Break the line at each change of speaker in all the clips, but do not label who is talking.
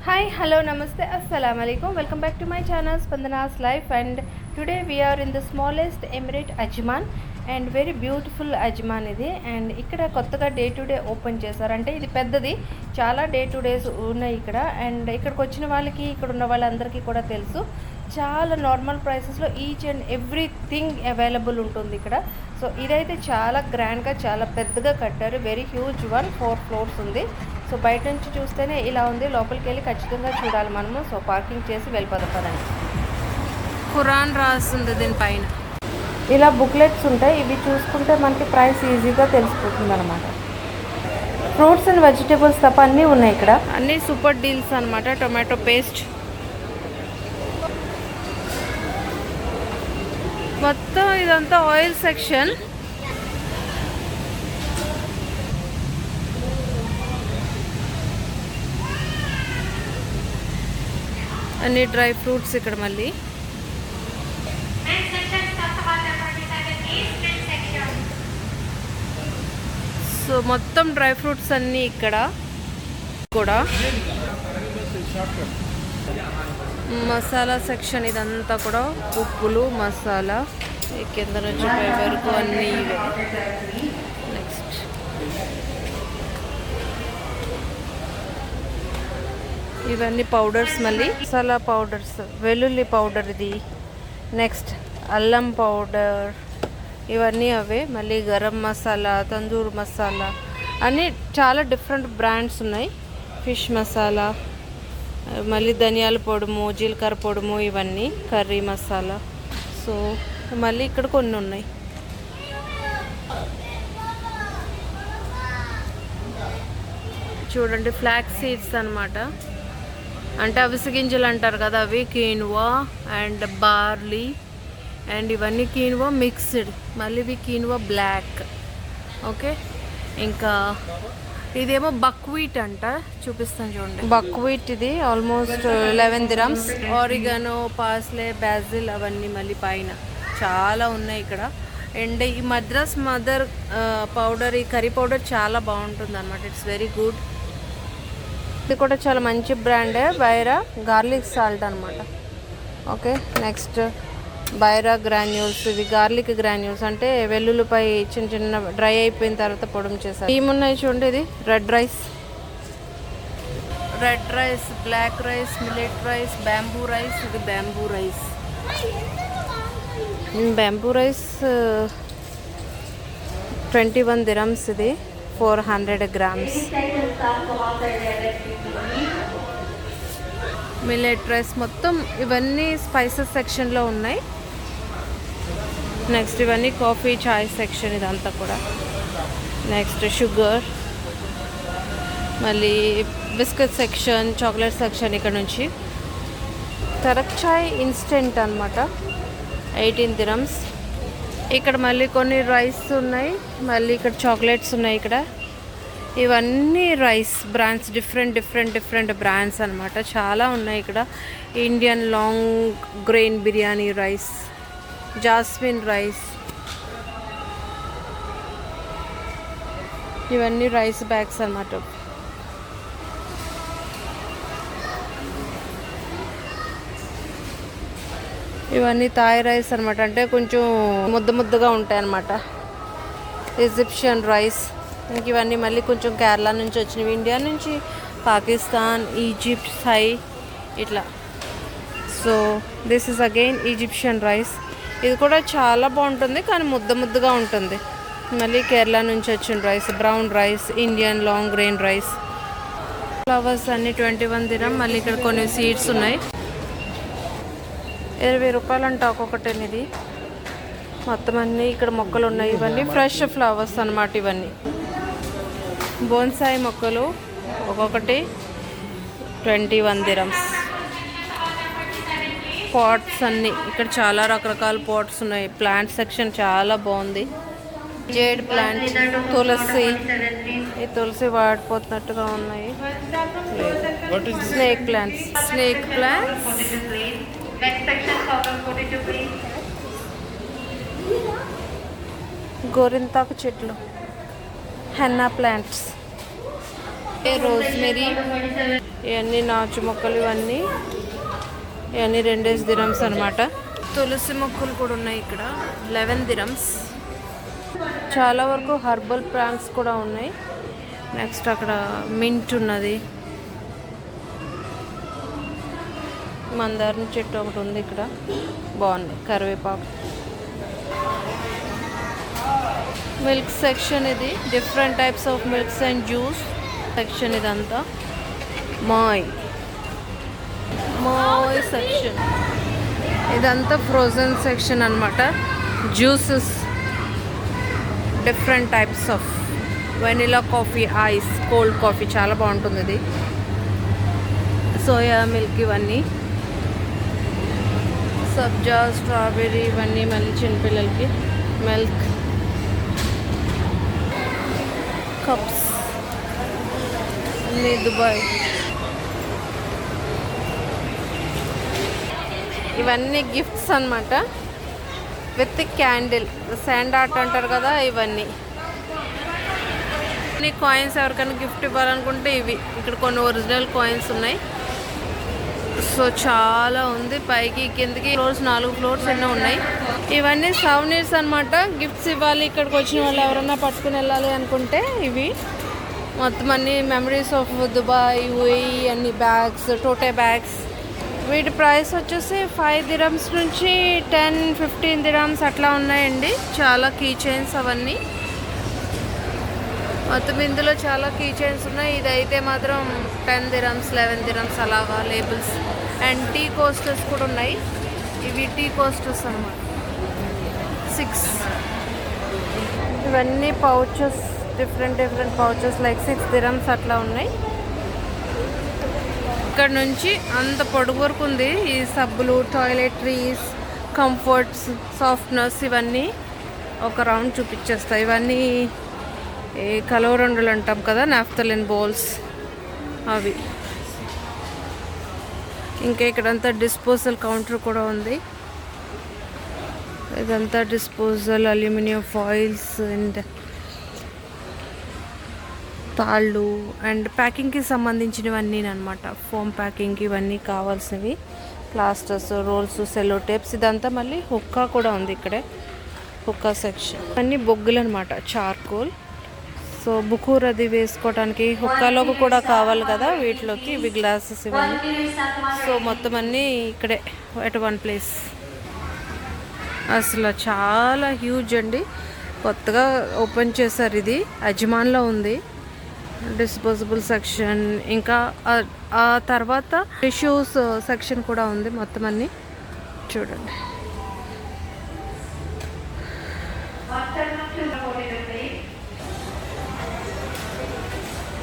Hi, hello, namaste, assalamu alaikum. Welcome back to my channel Spandana's Life, and today we are in the smallest emirate Ajman and very beautiful Ajman ఇది. And ఇక్కడ కొత్తగా day to day open చేశారు. అంటే ఇది పెద్దది, చాలా day two days ఉన్నాయి ఇక్కడ. అండ్ ఇక్కడికి వచ్చిన వాళ్ళకి, ఇక్కడ ఉన్న వాళ్ళందరికీ కూడా తెలుసు, చాలా నార్మల్ ప్రైసెస్లో ఈచ్ అండ్ ఎవ్రీథింగ్ అవైలబుల్ ఉంటుంది ఇక్కడ. సో ఇదైతే చాలా గ్రాండ్గా, చాలా పెద్దగా కట్టారు. వెరీ హ్యూజ్ వన్, 4 floors ఉంది. సో బయట నుంచి చూస్తేనే ఇలా ఉంది, లోపలికి వెళ్ళి ఖచ్చితంగా చూడాలి మనము. సో పార్కింగ్ చేసి వెళ్ళిపోదాం పదండి. ఖురాన్ రాస్తుంది దీనిపైన. ఇలా బుక్లెట్స్ ఉంటాయి, ఇవి చూసుకుంటే మనకి ప్రైస్ ఈజీగా తెలిసిపోతుంది అనమాట. ఫ్రూట్స్ అండ్ వెజిటేబుల్స్ తప్ప అన్నీ ఉన్నాయి ఇక్కడ, అన్నీ సూపర్ డీల్స్ అనమాట. టొమాటో పేస్ట్ మొత్తం, ఇదంతా ఆయిల్ సెక్షన్. అన్ని డ్రై ఫ్రూట్స్ ఇక్కడ. మళ్ళీ సో మొత్తం డ్రై ఫ్రూట్స్ అన్నీ ఇక్కడ కూడా. మసాలా సెక్షన్ ఇదంతా కూడా, ఉప్పులు, మసాలా, ఈ కింద నుంచి పై వరకు అన్నీ ఇవే. నెక్స్ట్ ఇవన్నీ పౌడర్స్, మళ్ళీ మసాలా పౌడర్స్, వెల్లుల్లి పౌడర్ ఇది. నెక్స్ట్ అల్లం పౌడర్, ఇవన్నీ అవే. మళ్ళీ గరం మసాలా, తందూర్ మసాలా, అన్నీ చాలా డిఫరెంట్ బ్రాండ్స్ ఉన్నాయి. ఫిష్ మసాలా, మళ్ళీ ధనియాల పొడుము, జీలకర్ర పొడుము, ఇవన్నీ కర్రీ మసాలా. సో మళ్ళీ ఇక్కడ కొన్ని ఉన్నాయి. చూడండి, ఫ్లాక్ సీడ్స్ అనమాట. అంటే అవిసె గింజలు అంటారు కదా, అవి కీన్వా అండ్ బార్లీ. అండ్ ఇవన్నీ కీన్వా మిక్స్డ్, మళ్ళీ ఇవి కీన్వా బ్లాక్. ఓకే, ఇంకా ఇదేమో బక్వీట్ అంట, చూపిస్తాను చూడండి. బక్వీట్ ఇది almost 11 dirhams. Oregano, parsley, Basil, అవన్నీ మళ్ళీ పైన చాలా ఉన్నాయి ఇక్కడ. అండ్ ఈ మద్రాస్ మదర్ పౌడర్, ఈ కర్రీ పౌడర్ చాలా బాగుంటుంది అనమాట. It's very good. ఇది కూడా చాలా మంచి బ్రాండే, బైరా గార్లిక్ సాల్ట్ అనమాట. Okay, next Baira granules. ఇవి గార్లిక్ గ్రాన్యూల్స్, అంటే వెల్లుల్లిపై చిన్న చిన్న డ్రై అయిపోయిన తర్వాత పొడి చేశారు. ఏమున్నాయి చూడండి. ఇది red rice, black rice, millet rice, bamboo rice. ఇది bamboo rice. Bamboo rice 21 dirhams. ఇది 400 grams. Millet rice. మొత్తం ఇవన్నీ స్పైసెస్ సెక్షన్లో ఉన్నాయి. నెక్స్ట్ ఇవన్నీ కాఫీ, చాయ్ సెక్షన్ ఇదంతా కూడా. నెక్స్ట్ షుగర్, మళ్ళీ బిస్కెట్ సెక్షన్, చాక్లెట్ సెక్షన్. ఇక్కడ నుంచి తరక్ చాయ్ ఇన్స్టెంట్ అనమాట, 18 dirhams. ఇక్కడ మళ్ళీ కొన్ని రైస్ ఉన్నాయి, మళ్ళీ ఇక్కడ చాక్లెట్స్ ఉన్నాయి. ఇక్కడ ఇవన్నీ రైస్ బ్రాండ్స్, డిఫరెంట్ బ్రాండ్స్ అనమాట. చాలా ఉన్నాయి ఇక్కడ. Indian long grain biryani rice, jasmine rice, ఇవన్నీ రైస్ బ్యాగ్స్ అనమాట. ఇవన్నీ థాయ్ రైస్ అనమాట, అంటే కొంచెం ముద్దగా ఉంటాయి అనమాట. Egyptian rice. ఇంక ఇవన్నీ మళ్ళీ కొంచెం కేరళ నుంచి వచ్చినవి, ఇండియా నుంచి, పాకిస్తాన్, ఈజిప్ట్, సై, ఇట్లా. So this is again Egyptian rice. ఇది కూడా చాలా బాగుంటుంది, కానీ ముద్దగా ఉంటుంది. మళ్ళీ కేరళ నుంచి వచ్చిన rice, brown rice, Indian long grain rice. Flowers అన్నీ 21 dirham. మళ్ళీ ఇక్కడ కొన్ని సీడ్స్ ఉన్నాయి, 20 రూపాయలు అంట ఒక్కొక్కటి. ఇది మొత్తం అన్నీ ఇక్కడ మొక్కలు ఉన్నాయి. ఇవన్నీ ఫ్రెష్ ఫ్లవర్స్ అనమాట. ఇవన్నీ బోన్సాయి మొక్కలు, ఒక్కొక్కటి 21 dirhams. పాట్స్ అన్నీ ఇక్కడ చాలా రకరకాల పాట్స్ ఉన్నాయి. ప్లాంట్ సెక్షన్ చాలా బాగుంది. జేడ్ ప్లాంట్, తులసి. ఈ తులసి వాడిపోతున్నట్టుగా ఉన్నాయి. Snake plants. గోరింతాకు చెట్లు, హెన్నా ప్లాంట్స్. రోజ్మెరీ, ఇవన్నీ నాచు మొక్కలు, ఇవన్నీ 2 dirhams అనమాట. తులసి మొక్కలు కూడా ఉన్నాయి ఇక్కడ, 11 dirhams. చాలా వరకు హర్బల్ ప్లాంట్స్ కూడా ఉన్నాయి. నెక్స్ట్ అక్కడ మింట్ ఉన్నది, మందారం చెట్టు ఒకటి ఉంది ఇక్కడ, బాగుంది. కరివేపాకు, మిల్క్ సెక్షన్, ఇది different types of milks and juice section. ఇదంతా మాయ్ సెక్షన్. ఇదంతా ఫ్రోజన్ సెక్షన్ అనమాట. Juices, different types of vanilla coffee, ice, cold coffee చాలా బాగుంటుంది ఇది. సోయా మిల్క్, ఇవన్నీ సబ్జా, స్ట్రాబెర్రీ, ఇవన్నీ మళ్ళీ చిన్నపిల్లలకి. మిల్క్ కప్స్ అన్నీ దుబాయ్. ఇవన్నీ గిఫ్ట్స్ అనమాట, విత్ క్యాండిల్, శాండ్ ఆర్ట్ అంటారు కదా, ఇవన్నీ కాయిన్స్. ఎవరికైనా గిఫ్ట్ ఇవ్వాలనుకుంటే ఇవి. ఇక్కడ కొన్ని ఒరిజినల్ కాయిన్స్ ఉన్నాయి. సో చాలా ఉంది, పైకి కిందకి 4 ఫ్లోర్స్ ఎన్నో ఉన్నాయి. ఇవన్నీ సౌవెనీర్స్ అనమాట, గిఫ్ట్స్ ఇవ్వాలి ఇక్కడికి వచ్చిన వాళ్ళు, ఎవరన్నా పట్టుకుని వెళ్ళాలి అనుకుంటే ఇవి మొత్తం అన్ని మెమరీస్ ఆఫ్ దుబాయ్, యూఏఈ, అన్ని బ్యాగ్స్, టోటే బ్యాగ్స్. వీటి ప్రైస్ వచ్చేసి 5 dirhams నుంచి 10-15 dirhams అట్లా ఉన్నాయండి. చాలా కీ చైన్స్ అవన్నీ. మొత్తం ఇందులో చాలా కీ చైన్స్ ఉన్నాయి. ఇదైతే మాత్రం 10 dirhams, 11 dirhams అలాగా లేబుల్స్. అండ్ టీ కోస్టర్స్ కూడా ఉన్నాయి. ఇవి టీ కోస్టర్స్ అన్నమాట, 6. ఇవన్నీ pouches, different pouches, like 6 dirhams అట్లా ఉన్నాయి. ఇక్కడ నుంచి అంత పొడుగు వరకు ఉంది. ఈ సబ్బులు, టాయిలెటరీస్, కంఫర్ట్స్, సాఫ్ట్నర్స్, ఇవన్నీ ఒక రౌండ్ చూపించేస్తాయి. ఇవన్నీ కలవరండులు అంటాం కదా, నాఫ్థలిన్ బౌల్స్ అవి. ఇంకా ఇక్కడంతా డిస్పోజల్ కౌంటర్ కూడా ఉంది. ఇదంతా డిస్పోజల్, అల్యూమినియం ఫాయిల్స్ అండ్ తాళ్ళు అండ్ ప్యాకింగ్కి సంబంధించినవన్నీ అనమాట. ఫోమ్ ప్యాకింగ్కి ఇవన్నీ కావాల్సినవి, ప్లాస్టర్స్, రోల్స్, సెల్లో టేప్స్. ఇదంతా మళ్ళీ హుక్కా కూడా ఉంది ఇక్కడే, హుక్కా సెక్షన్. అన్నీ బొగ్గులు అనమాట, చార్కోల్. సో బుకూర్ అది వేసుకోవడానికి హుక్కాలోకి కూడా కావాలి కదా వీటిలోకి. ఇవి గ్లాసెస్, ఇవన్నీ. సో మొత్తం అన్నీ ఇక్కడే ఎట్ వన్ ప్లేస్. అసలు చాలా హ్యూజ్ అండి, కొత్తగా ఓపెన్ చేశారు. ఇది అజ్మాన్లో ఉంది డిస్పోజబుల్ సెక్షన్. ఇంకా ఆ తర్వాత టిష్యూస్ సెక్షన్ కూడా ఉంది. మొత్తం అన్నీ చూడండి.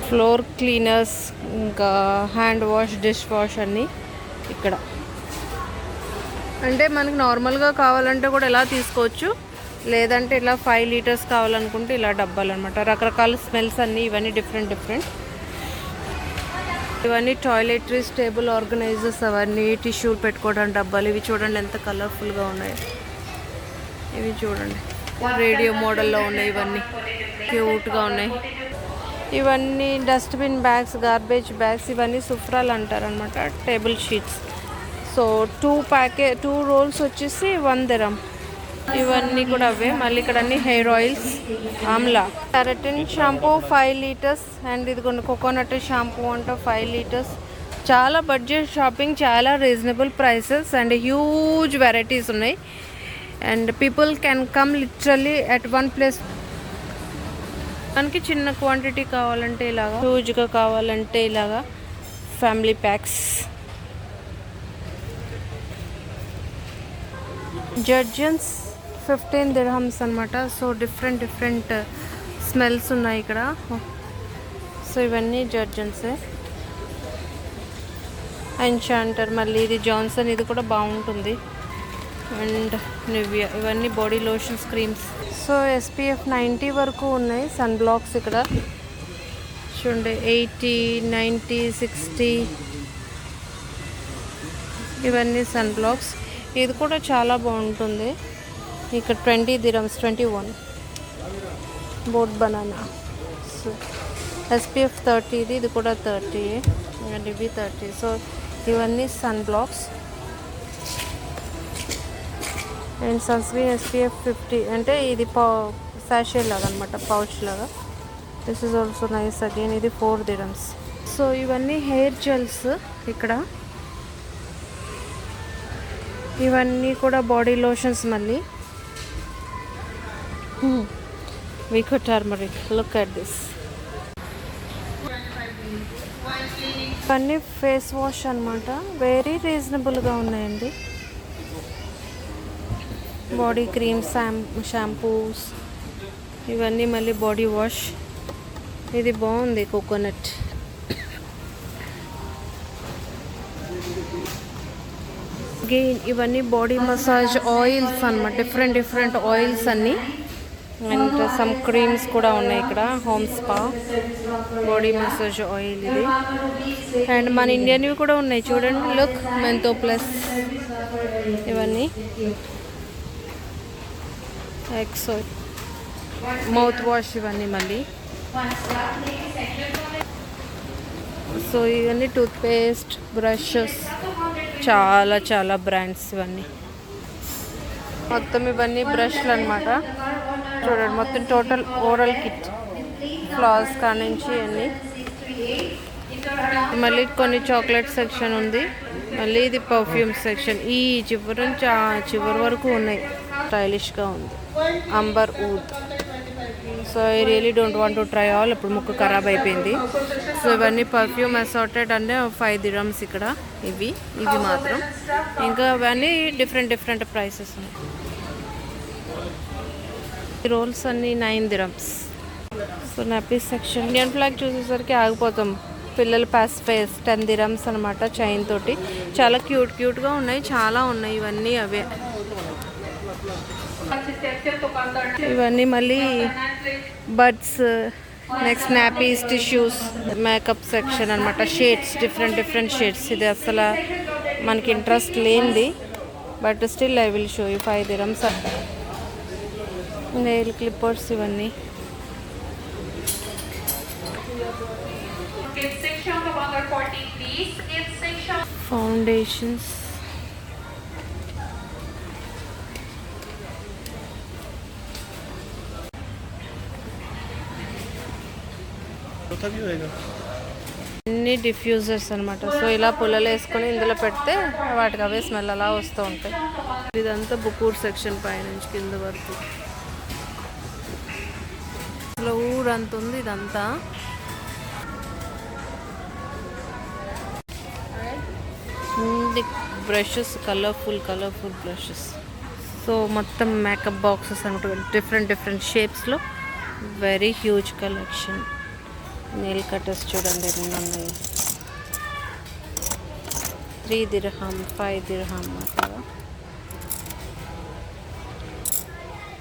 ఫ్లోర్ క్లీనర్స్, ఇంకా హ్యాండ్ వాష్, డిష్ వాష్ అన్నీ ఇక్కడ. అంటే మనకి నార్మల్గా కావాలంటే కూడా ఇలా తీసుకోవచ్చు, లేదంటే ఇలా 5 liters కావాలనుకుంటే ఇలా డబ్బాలు అనమాట. రకరకాల స్మెల్స్ అన్నీ, ఇవన్నీ డిఫరెంట్. ఇవన్నీ టాయిలెటరీస్, టేబుల్ ఆర్గనైజర్స్, అవన్నీ టిష్యూలు పెట్టుకోవడానికి డబ్బాలు. ఇవి చూడండి ఎంత కలర్ఫుల్గా ఉన్నాయి. ఇవి చూడండి రేడియో మోడల్లో ఉన్నాయి, ఇవన్నీ క్యూట్గా ఉన్నాయి. ఇవన్నీ డస్ట్బిన్ బ్యాగ్స్, గార్బేజ్ బ్యాగ్స్, ఇవన్నీ సుఫ్రాలు అంటారనమాట, టేబుల్ షీట్స్. సో 2 rolls వచ్చేసి 1 dirham. ఇవన్నీ కూడా అవే. మళ్ళీ ఇక్కడ అన్ని hair oils, amla, keratin shampoo 5 liters. And ఇది కొన్ని కోకోనట్ షాంపూ అంట 5 liters. చాలా బడ్జెట్ షాపింగ్, చాలా reasonable prices and huge varieties ఉన్నాయి. And people can come literally at one place. మనకి చిన్న క్వాంటిటీ కావాలంటే ఇలాగా, హ్యూజ్గా కావాలంటే ఇలాగా ఫ్యామిలీ ప్యాక్స్. జర్జన్స్ 15 dirhams అనమాట. సో డిఫరెంట్ స్మెల్స్ ఉన్నాయి ఇక్కడ. సో ఇవన్నీ జర్జన్సే. ఎన్షాంటర్, మళ్ళీ ఇది జాన్సన్, ఇది కూడా బాగుంటుంది. అండ్ నివియా, ఇవన్నీ body lotions, creams. So SPF 90 వరకు ఉన్నాయి సన్ బ్లాక్స్ ఇక్కడ చూడండి. 80, 90, 60 ఇవన్నీ సన్ బ్లాక్స్. ఇది కూడా చాలా బాగుంటుంది. ఇక్కడ 20 dirhams, 21 boat banana. So SPF 30 ఇది కూడా 30 అండ్ ఇవి 30. సో ఇవన్నీ sun blocks and sun screen SPF 50 అంటే ఇది సాషే లాగా అనమాట, పౌచ్ లాగా. This is also nice again. ఇది 4 dirhams. సో ఇవన్నీ హెయిర్ జెల్స్ ఇక్కడ. ఇవన్నీ కూడా బాడీ లోషన్స్. మళ్ళీ Vicco turmeric, look at this. ఇవన్నీ ఫేస్ వాష్ అనమాట, వెరీ రీజనబుల్గా ఉన్నాయండి. బాడీ క్రీమ్స్, షాంపూస్, ఇవన్నీ మళ్ళీ బాడీ వాష్. ఇది బాగుంది, కోకోనట్. అగైన్ ఇవన్నీ బాడీ మసాజ్ ఆయిల్స్ అన్నమాట, డిఫరెంట్ ఆయిల్స్ అన్నీ. అండ్ సమ్ క్రీమ్స్ కూడా ఉన్నాయి ఇక్కడ. Home spa body massage oil ఇది. అండ్ మన ఇండియన్వి కూడా ఉన్నాయి చూడండి, లుక్, మెంతో ప్లస్. ఇవన్నీ ఎక్సో మౌత్ వాష్ ఇవన్నీ మళ్ళీ. సో ఇవన్నీ టూత్పేస్ట్, బ్రషెస్, చాలా బ్రాండ్స్ ఇవన్నీ. మొత్తం ఇవన్నీ బ్రష్లు అనమాట. చూడండి, మొత్తం టోటల్ ఓరల్ కిట్, ఫ్లాస్ కానించి అన్నీ. మళ్ళీ కొన్ని చాక్లెట్ సెక్షన్ ఉంది. మళ్ళీ ఇది పర్ఫ్యూమ్ సెక్షన్. ఈ చివరి నుంచి ఆ చివరి వరకు ఉన్నాయి. స్టైలిష్గా ఉంది. అంబర్ ఊద్. So I really don't want to try all. ఇప్పుడు ముక్కు ఖరాబ్ అయిపోయింది. సో ఇవన్నీ పర్ఫ్యూమ్ అసార్టెడ్ అంటే 5 dirhams ఇక్కడ. ఇవి మాత్రం. ఇంకా అవన్నీ డిఫరెంట్ ప్రైసెస్ ఉన్నాయి. ఈ రోల్స్ అన్నీ 9 dirhams. So nappies section. Indian flag చూసేసరికి ఆగిపోతాం. పిల్లల పాసిఫైస్ 10 dirhams అనమాట, చైన్ తోటి. చాలా క్యూట్గా ఉన్నాయి, చాలా ఉన్నాయి. ఇవన్నీ అవే. ఇవన్నీ మళ్ళీ buds, next nappies, tissues, makeup section అనమాట. Shades, different shades. ఇది అసలు మనకి ఇంట్రెస్ట్ లేనిది, but still I will show you. 5 dirhams. Nail clippers ఇవన్నీ. ఫౌండేషన్స్, అన్ని డిఫ్యూజర్స్ అనమాట. సో ఇలా పుల్లలు వేసుకొని ఇందులో పెడితే వాటికి అవే స్మెల్ అలా వస్తూ ఉంటాయి. ఇదంతా బుకూర్ సెక్షన్, పైనుంచి కింద వరకు. ఇలా ఊరంత ఉంది ఇదంతా. Brushes, colourful brushes. సో మొత్తం మేకప్ బాక్సెస్ అనమాట, డిఫరెంట్ షేప్స్లో. Very huge collection. Nail cutters చూడండి ఎన్ని ఉన్నాయి. 3 dirham, 5 dirham అట్లా.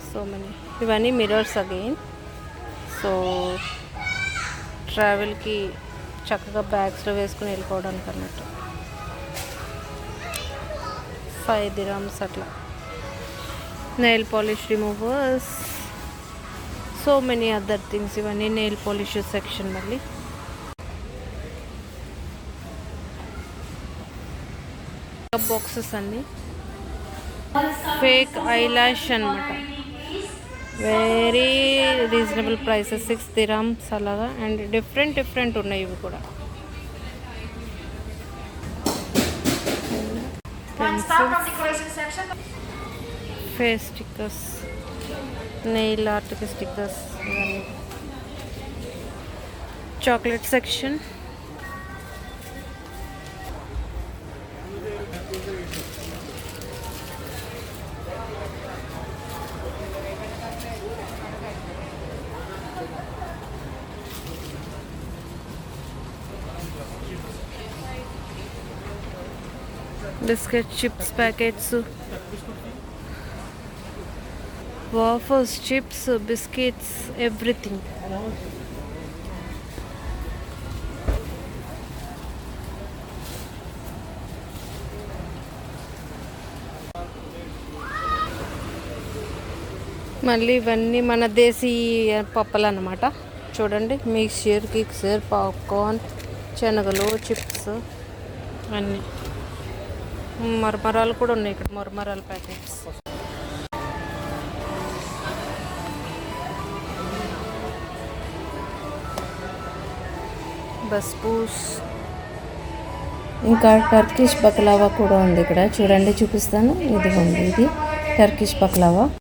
So many. ఇవన్నీ మిరర్స్ అగైన్. సో ట్రావెల్కి చక్కగా బ్యాగ్స్లో వేసుకుని వెళ్ళిపోవడానికి అన్నట్టు. 5 dirhams అట్లా. Nail polish removers, so many other things. ఇవన్నీ నెయిల్ పాలిష్ సెక్షన్. మళ్ళీ బాక్సెస్ అన్నీ. ఫేక్ ఐలాష్ అనమాట, వెరీ రీజనబుల్ ప్రైసెస్. 6 dirhams అలాగా. అండ్ డిఫరెంట్ ఉన్నాయి ఇవి కూడా. ఫేస్ స్టిక్కర్స్, నెయిల్ ఆర్ట్కి స్టిక్కర్స్ ఇవన్నీ. Chocolate section. Biscuit, chips packets, waffles, chips, biscuits, everything. మళ్ళీ ఇవన్నీ మన దేశీ పప్పులు అన్నమాట. చూడండి, మిక్చర్, కిక్సర్, పాప్కార్న్, శనగలు, చిప్స్ అన్నీ. మరమరాలు కూడా ఉన్నాయి ఇక్కడ, మరమరాల ప్యాకెట్స్. బస్బూస్, ఇంకా టర్కిష్ బక్లావా కూడా ఉంది ఇక్కడ. చూడండి, చూపిస్తాను. ఇదిగోండి, ఇది టర్కిష్ బక్లావా.